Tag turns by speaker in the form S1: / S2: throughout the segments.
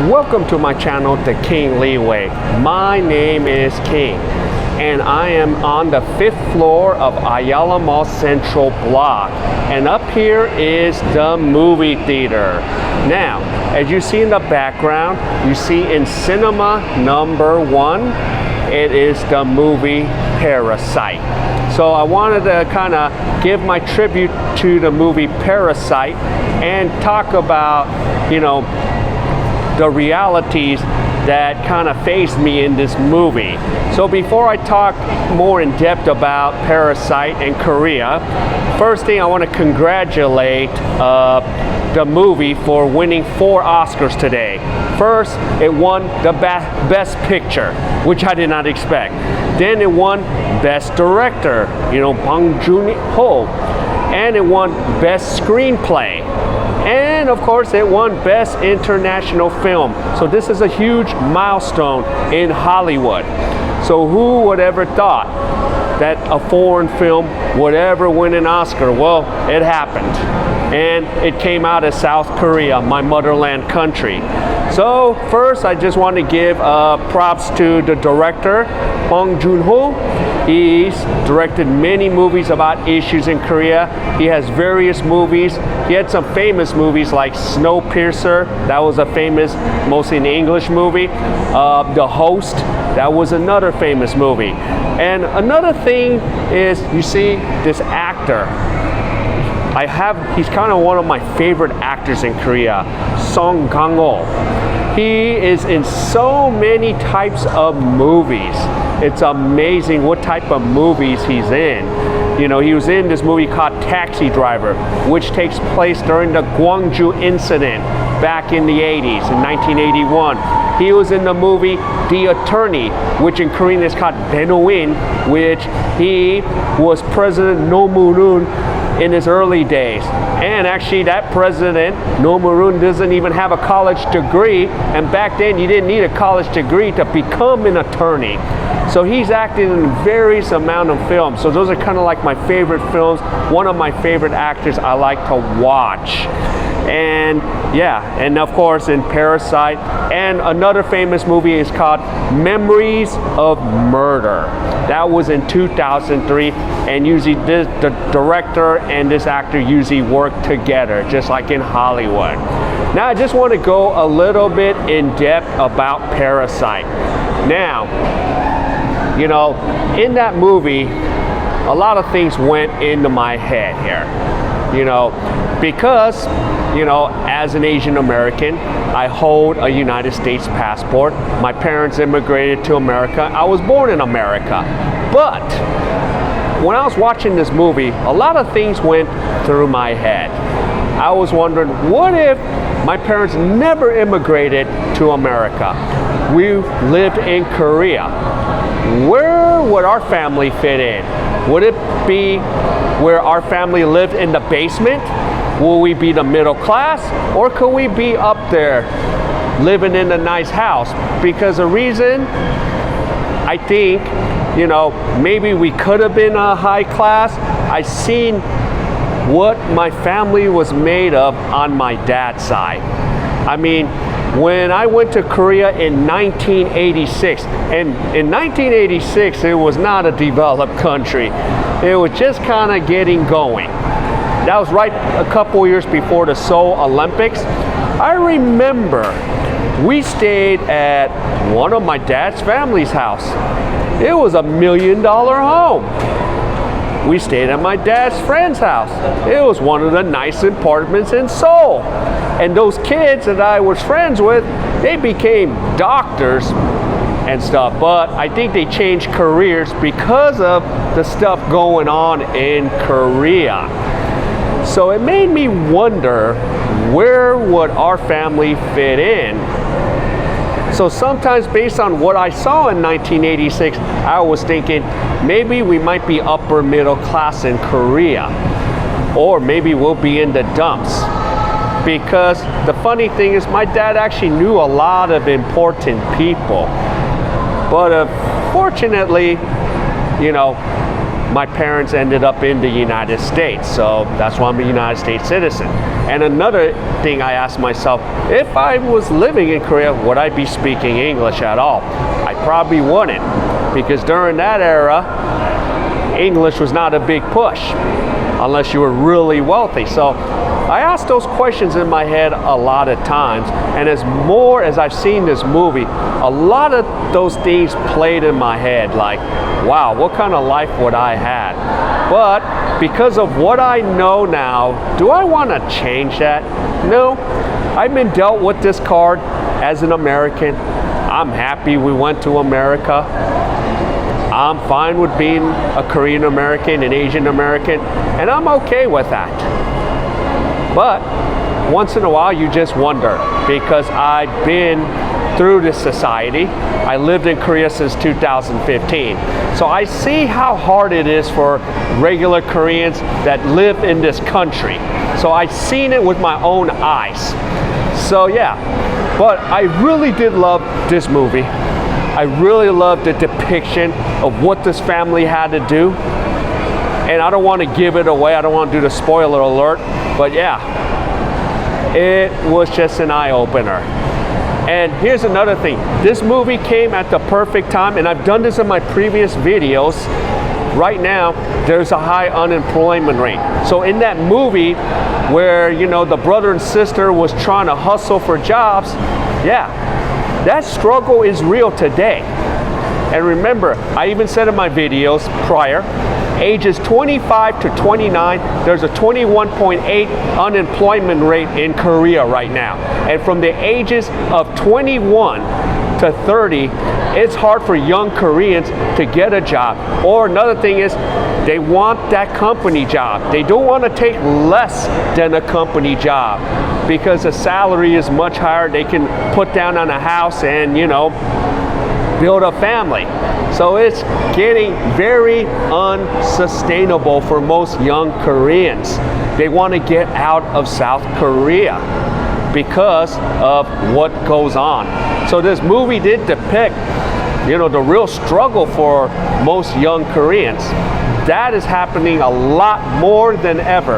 S1: Welcome to my channel, The King Leeway. My name is King, and I am on the 5th floor of Ayala Mall Central Block. And up here is the movie theater. Now, as you see in the background, you see in cinema number 1, it is the movie Parasite. So I wanted to kind of give my tribute to the movie Parasite and talk about, the realities that kind of faced me in this movie. So before I talk more in depth about Parasite and Korea, first thing I want to congratulate the movie for winning 4 Oscars today. First, it won the Best Picture, which I did not expect. Then it won Best Director, Bong Joon-ho, and it won Best Screenplay. And of course, it won Best International Film. So this is a huge milestone in Hollywood. So who would ever thought that a foreign film would ever win an Oscar? Well, it happened. And it came out of South Korea, my motherland country. So first, I just want to give props to the director, Bong Joon-ho. He's directed many movies about issues in Korea. He has various movies. He had some famous movies like Snowpiercer. That was a famous, mostly an English movie. The Host. That was another famous movie. And another thing is, you see this actor. He's kind of one of my favorite actors in Korea, Song Kang-ho. He is in so many types of movies. It's amazing what type of movies he's in. He was in this movie called Taxi Driver, which takes place during the Gwangju incident back in the 80s, in 1981. He was in the movie The Attorney, which in Korean is called Benoin, which he was President Roh Moo-roon in his early days. And actually that president, Roh Moo-roon, doesn't even have a college degree, and back then you didn't need a college degree to become an attorney. So he's acted in various amount of films. So those are kind of like my favorite films, one of my favorite actors I like to watch. And and of course in Parasite. And another famous movie is called Memories of Murder. That was in 2003, and usually the director and this actor usually work together, just like in Hollywood. Now I just want to go a little bit in depth about Parasite. Now, in that movie, a lot of things went into my head here. Because, as an Asian American, I hold a United States passport. My parents immigrated to America. I was born in America. But when I was watching this movie, a lot of things went through my head. I was wondering, what if my parents never immigrated to America? We lived in Korea. Where would our family fit in? Would it be where our family lived in the basement? Will we be the middle class? Or could we be up there living in a nice house? Because the reason I think, maybe we could have been a high class, I seen what my family was made of on my dad's side. I mean, when I went to Korea in 1986, and in 1986 it was not a developed country. It was just kind of getting going. That was right a couple years before the Seoul Olympics. I remember we stayed at one of my dad's family's house. It was $1 million home. We stayed at my dad's friend's house. It was one of the nice apartments in Seoul. And those kids that I was friends with, they became doctors and stuff. But I think they changed careers because of the stuff going on in Korea. So it made me wonder, where would our family fit in? So sometimes based on what I saw in 1986, I was thinking maybe we might be upper middle class in Korea, or maybe we'll be in the dumps. Because the funny thing is, my dad actually knew a lot of important people. But fortunately, my parents ended up in the United States, so that's why I'm a United States citizen. And another thing I asked myself, if I was living in Korea, would I be speaking English at all? I probably wouldn't, because during that era, English was not a big push, unless you were really wealthy. So I asked those questions in my head a lot of times, and as I've seen this movie, a lot of those things played in my head, like, wow, what kind of life would I have? But because of what I know now, do I want to change that? No. I've been dealt with this card as an American. I'm happy we went to America. I'm fine with being a Korean American, an Asian American, and I'm okay with that. But once in a while you just wonder, because I've been through this society. I lived in Korea since 2015. So I see how hard it is for regular Koreans that live in this country. So I've seen it with my own eyes. So yeah, but I really did love this movie. I really loved the depiction of what this family had to do. And I don't want to give it away. I don't want to do the spoiler alert. But yeah, it was just an eye-opener. And here's another thing. This movie came at the perfect time, and I've done this in my previous videos. Right now, there's a high unemployment rate. So in that movie where, you know, the brother and sister was trying to hustle for jobs, yeah, that struggle is real today. And remember, I even said in my videos prior, ages 25 to 29, there's a 21.8 unemployment rate in Korea right now. And from the ages of 21 to 30, it's hard for young Koreans to get a job. Or another thing is, they want that company job. They don't want to take less than a company job, because the salary is much higher. They can put down on a house and, you know, build a family. So it's getting very unsustainable for most young Koreans. They want to get out of South Korea because of what goes on. So this movie did depict, you know, the real struggle for most young Koreans. That is happening a lot more than ever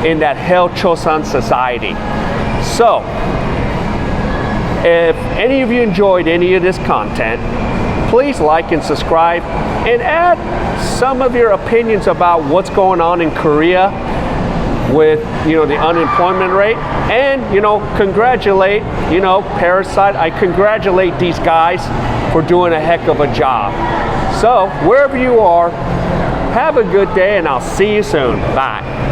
S1: in that Hell Chosan society. So if any of you enjoyed any of this content, please like and subscribe, and add some of your opinions about what's going on in Korea with, you know, the unemployment rate. And, you know, congratulate, you know, Parasite. I congratulate these guys for doing a heck of a job. So wherever you are, have a good day, and I'll see you soon. Bye.